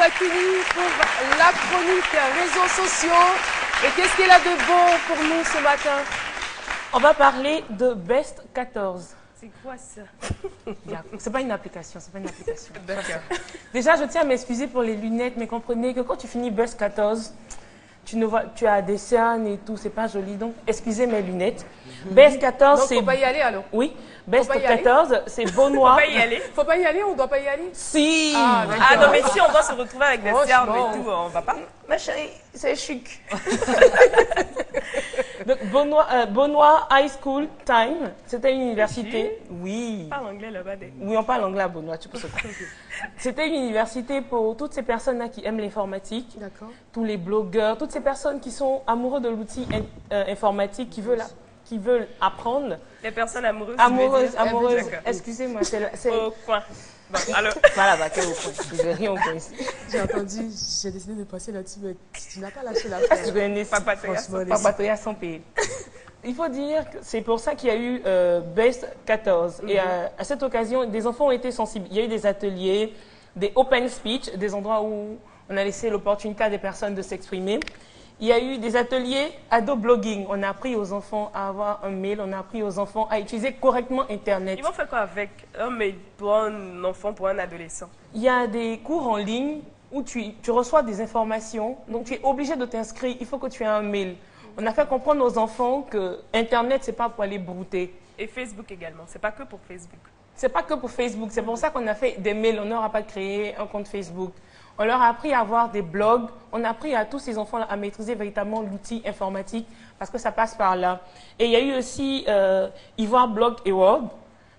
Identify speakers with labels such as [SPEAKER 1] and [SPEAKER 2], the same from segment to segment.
[SPEAKER 1] Zakini pour la chronique réseaux sociaux. Et qu'est-ce qu'elle a de bon pour nous ce matin?
[SPEAKER 2] On va parler de Best 14.
[SPEAKER 1] C'est quoi ça?
[SPEAKER 2] C'est pas une application, c'est pas une application.
[SPEAKER 1] D'accord.
[SPEAKER 2] Déjà, je tiens à m'excuser pour les lunettes, mais comprenez que quand tu finis Best 14, tu as des cernes et tout, c'est pas joli. Donc, excusez mes lunettes. Best 14,
[SPEAKER 1] Donc,
[SPEAKER 2] c'est...
[SPEAKER 1] faut pas y aller alors?
[SPEAKER 2] Oui, Best 14, c'est Beaunois.
[SPEAKER 3] Faut pas y aller.
[SPEAKER 1] Faut pas y aller, on doit pas y aller?
[SPEAKER 2] Si.
[SPEAKER 1] Ah,
[SPEAKER 3] Ah non, mais si on doit se retrouver avec des cernes et tout, on va pas.
[SPEAKER 2] Ma chérie, c'est chic. Donc, Beaunois High School Time, c'était une université. Oui.
[SPEAKER 3] On parle anglais là-bas.
[SPEAKER 2] Oui, on parle anglais à Beaunois, tu peux se C'était une université pour toutes ces personnes-là qui aiment l'informatique.
[SPEAKER 1] D'accord.
[SPEAKER 2] Tous les blogueurs, toutes ces personnes qui sont amoureux de l'outil informatique, qui veulent apprendre.
[SPEAKER 3] Les personnes amoureuses.
[SPEAKER 2] Amoureuses.
[SPEAKER 3] D'accord.
[SPEAKER 2] Excusez-moi, c'est
[SPEAKER 3] Au coin. Bon, alors.
[SPEAKER 2] Voilà, bah, quel au point. Je vais rien au point ici.
[SPEAKER 1] J'ai entendu, j'ai décidé de passer là-dessus, mais tu n'as pas lâché l'affaire.
[SPEAKER 2] Je connais
[SPEAKER 3] Papa
[SPEAKER 2] Patoya sans payer. Il faut dire que c'est pour ça qu'il y a eu Best 14. Et à cette occasion, des enfants ont été sensibles. Il y a eu des ateliers, des open speech, des endroits où on a laissé l'opportunité à des personnes de s'exprimer. Il y a eu des ateliers ado-blogging. On a appris aux enfants à avoir un mail, on a appris aux enfants à utiliser correctement Internet.
[SPEAKER 3] Ils vont faire quoi avec un mail pour un enfant, pour un adolescent?
[SPEAKER 2] Il y a des cours en ligne où tu reçois des informations. Donc, tu es obligé de t'inscrire. Il faut que tu aies un mail. On a fait comprendre aux enfants que Internet, c'est pas pour aller brouter.
[SPEAKER 3] Et Facebook également. C'est pas que pour Facebook.
[SPEAKER 2] C'est pas que pour Facebook. C'est pour ça qu'on a fait des mails. On n'aura pas créé un compte Facebook. On leur a appris à avoir des blogs. On a appris à tous ces enfants à maîtriser véritablement l'outil informatique parce que ça passe par là. Et il y a eu aussi Ivoire Blog Award.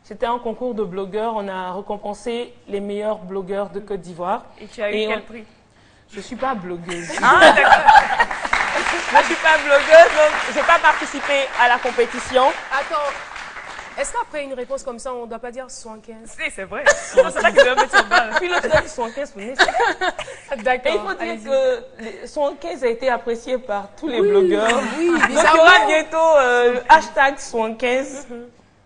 [SPEAKER 2] C'était un concours de blogueurs. On a récompensé les meilleurs blogueurs de Côte d'Ivoire.
[SPEAKER 3] Et tu as eu quel prix?
[SPEAKER 2] Je ne suis pas blogueuse.
[SPEAKER 3] Ah, d'accord.
[SPEAKER 2] Je ne suis pas blogueuse, donc je n'ai pas participé à la compétition.
[SPEAKER 1] Attends, est-ce qu'après une réponse comme ça, on ne doit pas dire 75?
[SPEAKER 3] Si, c'est vrai. C'est ça que je vais mettre sur balle.
[SPEAKER 2] Puis l'autre a dit 75 pour nous.
[SPEAKER 1] D'accord.
[SPEAKER 2] Et il faut dire que 75 a été apprécié par tous les blogueurs.
[SPEAKER 1] Oui,
[SPEAKER 2] donc il y aura bientôt hashtag 75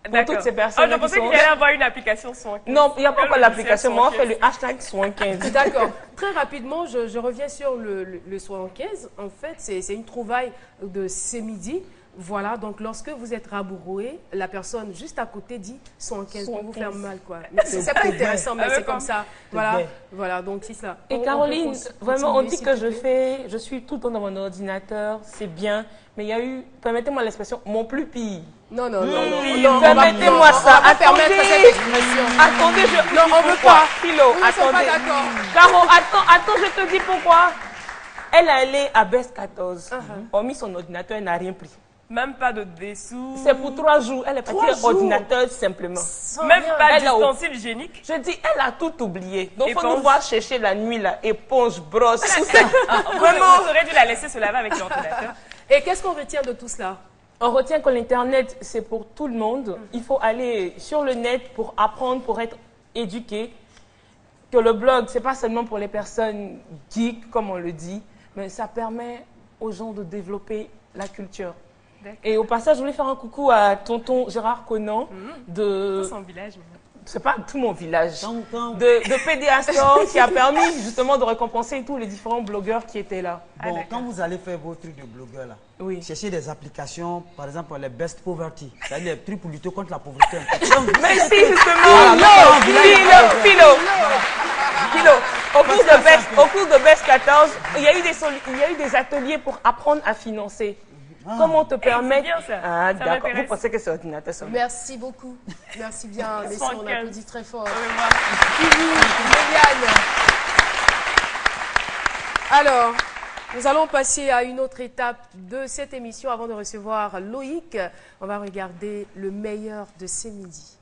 [SPEAKER 2] pour toutes ces personnes.
[SPEAKER 3] Je pensais qu'il y allait avoir une application 75.
[SPEAKER 2] Non, il n'y a pas encore l'application, mais on fait le hashtag 75.
[SPEAKER 1] D'accord. Très rapidement, je reviens sur le 75. En fait, c'est une trouvaille de ce midi. Voilà, donc lorsque vous êtes rabouroué, la personne juste à côté dit 75 pour vous faire mal, quoi. C'est pas intéressant, mais c'est comme ça. Voilà, voilà, donc c'est ça.
[SPEAKER 2] Et Caroline, vraiment, on dit que je suis tout le temps dans mon ordinateur, c'est bien, mais il y a eu, permettez-moi l'expression, mon plus pire.
[SPEAKER 1] Non, non, non,
[SPEAKER 2] Oui,
[SPEAKER 1] non.
[SPEAKER 2] permettez-moi ça.
[SPEAKER 1] On va permettre cette expression.
[SPEAKER 2] Attendez,
[SPEAKER 1] non, on veut pas.
[SPEAKER 2] Philo,
[SPEAKER 1] Nous ne sommes pas d'accord.
[SPEAKER 2] Caro, attends, je te dis pourquoi. Elle est allée à Best 14. On a mis son ordinateur, elle n'a rien pris.
[SPEAKER 3] Même pas de dessous.
[SPEAKER 2] C'est pour 3 jours. Elle est partie à ordinateur simplement.
[SPEAKER 3] Même pas d'ustensile hygiénique.
[SPEAKER 2] Je dis, elle a tout oublié. Donc, il faut nous voir chercher la nuit, là. Éponge, brosse, tout ça.
[SPEAKER 3] Vraiment, on aurait dû la laisser se laver avec l'ordinateur.
[SPEAKER 1] Et qu'est-ce qu'on retient de tout cela?
[SPEAKER 2] On retient que l'Internet, c'est pour tout le monde. Il faut aller sur le net pour apprendre, pour être éduqué. Que le blog, ce n'est pas seulement pour les personnes geeks, comme on le dit, mais ça permet aux gens de développer la culture. Et au passage, je voulais faire un coucou à tonton Gérard Conan de...
[SPEAKER 3] Tout son village.
[SPEAKER 2] C'est pas tout mon village. De Pédéation qui a permis justement de récompenser tous les différents blogueurs qui étaient là.
[SPEAKER 4] Bon, quand vous allez faire vos trucs de blogueur là, cherchez des applications, par exemple les Best Poverty, c'est-à-dire les trucs pour lutter contre la pauvreté.
[SPEAKER 2] Merci justement. Philo, au cours de Best 14, il y a eu des ateliers pour apprendre à financer. Comment te permettre... Ah, d'accord. Vous pensez que c'est ordinateur seulement?
[SPEAKER 1] Merci beaucoup. Merci bien. Laissez, on applaudit très fort. Alors, nous allons passer à une autre étape de cette émission avant de recevoir Loïc. On va regarder le meilleur de ce midi.